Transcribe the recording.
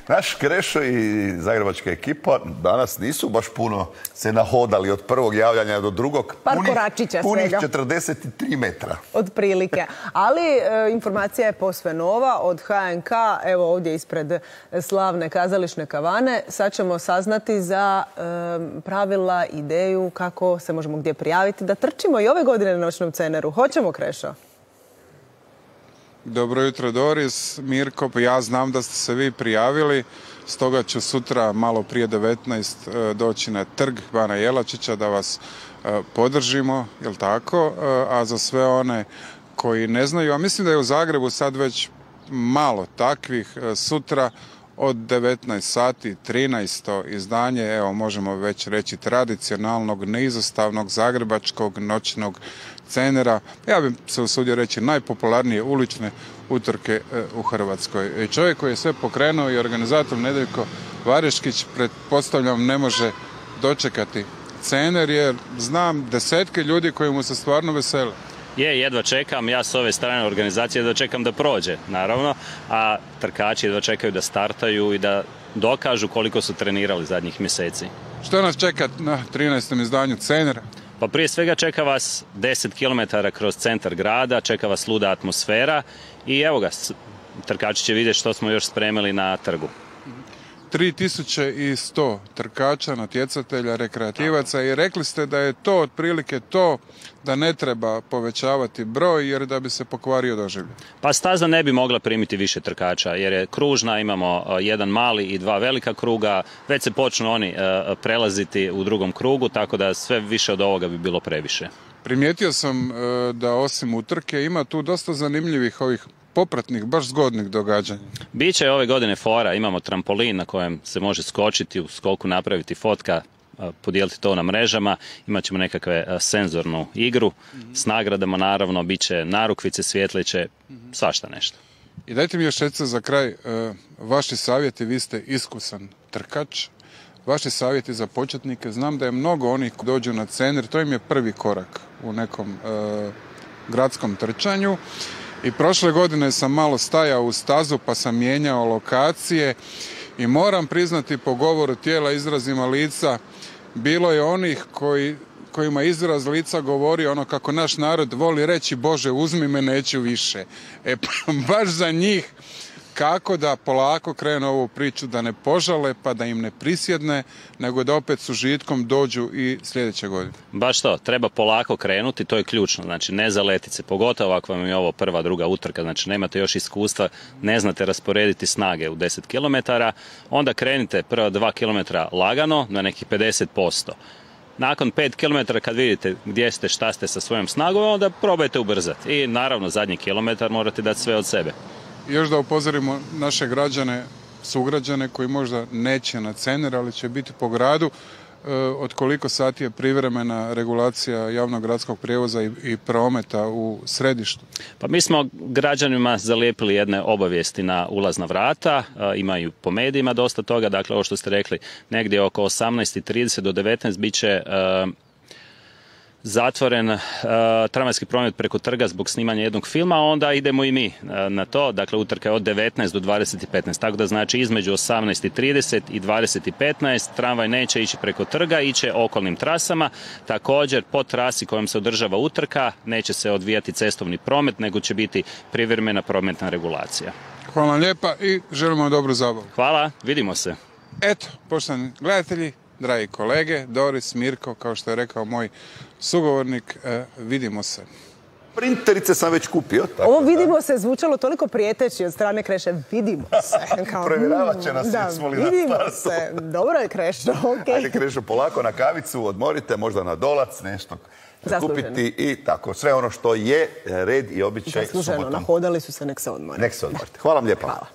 Naš Krešo i zagrebačka ekipa danas nisu baš puno se nahodali od prvog javljanja do drugog. Par koračića svega. Punih 43 metra. Otprilike. Ali informacija je posve nova od HNK, evo ovdje ispred slavne kazališne kavane. Sad ćemo saznati za pravila, ideju, kako se možemo gdje prijaviti da trčimo i ove godine na noćnom Ceneru. Hoćemo, Krešo? Dobro jutro, Doris, Mirko, ja znam da ste se vi prijavili, stoga ću sutra malo prije 19 doći na trg Bana Jelačića da vas podržimo, jel tako? A za sve one koji ne znaju, a mislim da je u Zagrebu sad već malo takvih, sutra od 19 sati 13. izdanje, evo možemo već reći tradicionalnog, neizostavnog zagrebačkog noćnog Cenera. Ja bih se usudio reći najpopularnije ulične utrke u Hrvatskoj. Čovjek koji je sve pokrenuo i organizator Nedeljko Vareškić, pretpostavljam, ne može dočekati Cener jer znam desetke ljudi koji mu se stvarno vesele. Jedva čekam, ja s ove strane organizacije jedva čekam da prođe, naravno, a trkači jedva čekaju da startaju i da dokažu koliko su trenirali zadnjih mjeseci. Što nas čeka na 13. izdanju Cenera? Pa prije svega čeka vas 10 km kroz centar grada, čeka vas luda atmosfera i evo ga, trkači će vidjeti što smo još spremili na trgu. 3100 trkača, natjecatelja, rekreativaca i rekli ste da je to otprilike to da ne treba povećavati broj jer da bi se pokvario doživljaj. Pa staza ne bi mogla primiti više trkača jer je kružna, imamo jedan mali i dva velika kruga, već se počnu oni prelaziti u drugom krugu, tako da sve više od ovoga bi bilo previše. Primijetio sam da osim utrke ima tu dosta zanimljivih ovih popratnih, baš zgodnih događanja. Biće ove godine fora, imamo trampolin na kojem se može skočiti, u skoku napraviti fotka, podijeliti to na mrežama, imat ćemo nekakve senzornu igru, s nagradama naravno, bit će narukvice, svjetliće, svašta nešto. I dajte mi još reći za kraj, vaši savjeti, vi ste iskusan trkač, vaši savjeti za početnike, znam da je mnogo onih koji dođu na Cener, to im je prvi korak u nekom gradskom trčanju. I prošle godine sam malo stajao u stazu pa sam mijenjao lokacije i moram priznati po govoru tijela, izrazima lica, bilo je onih kojima izraz lica govori ono kako naš narod voli reći Bože uzmi me, neću više. Baš za njih kako da polako krenu ovu priču, da ne požale pa da im ne prisjedne, nego da opet s užitkom dođu i sljedeće godine. Baš to, treba polako krenuti, to je ključno, znači ne zaletiti se, pogotovo ako vam je ovo prva, druga utrka, znači nemate još iskustva, ne znate rasporediti snage u 10 km, onda krenite prva 2 km lagano na nekih 50%. Nakon 5 km kad vidite gdje ste, šta ste sa svojom snagom, onda probajte ubrzati i naravno zadnji kilometar morate dati sve od sebe. Još da upozorimo naše građane, sugrađane koji možda neće na Cener, ali će biti po gradu, od koliko sati je privremena regulacija javnog gradskog prijevoza i prometa u središtu? Pa mi smo građanima zalijepili jedne obavijesti na ulazna vrata, imaju po medijima dosta toga, dakle ovo što ste rekli, negdje oko 18:30 do 19 bit će zatvoren tramvajski promet preko trga zbog snimanja jednog filma, onda idemo i mi na to, dakle utrka je od 19 do 20:15, tako da znači između 18:30 i 20:15 tramvaj neće ići preko trga, iće okolnim trasama, također po trasi kojom se održava utrka neće se odvijati cestovni promet, nego će biti privremena prometna regulacija. Hvala vam lijepa i želimo vam dobru zabavu. Hvala, vidimo se. Eto, poštovani gledatelji, dragi kolege, Doris, Mirko, kao što je rekao moj sugovornik, vidimo se. Printerice sam već kupio. Ovo vidimo se zvučalo toliko prijeteći od strane Kreše. Vidimo se. Provjeravat će nas, jesmo li na startu. Vidimo se. Dobro je, Krešo. Okay. Ajde, Krešo, polako na kavicu, odmorite, možda na dolac, nešto kupiti i tako. Sve ono što je red i običaj. Zasluženo, nahodali su se, nek se odmore. Nek se odmorite. Hvala vam lijepa. Hvala.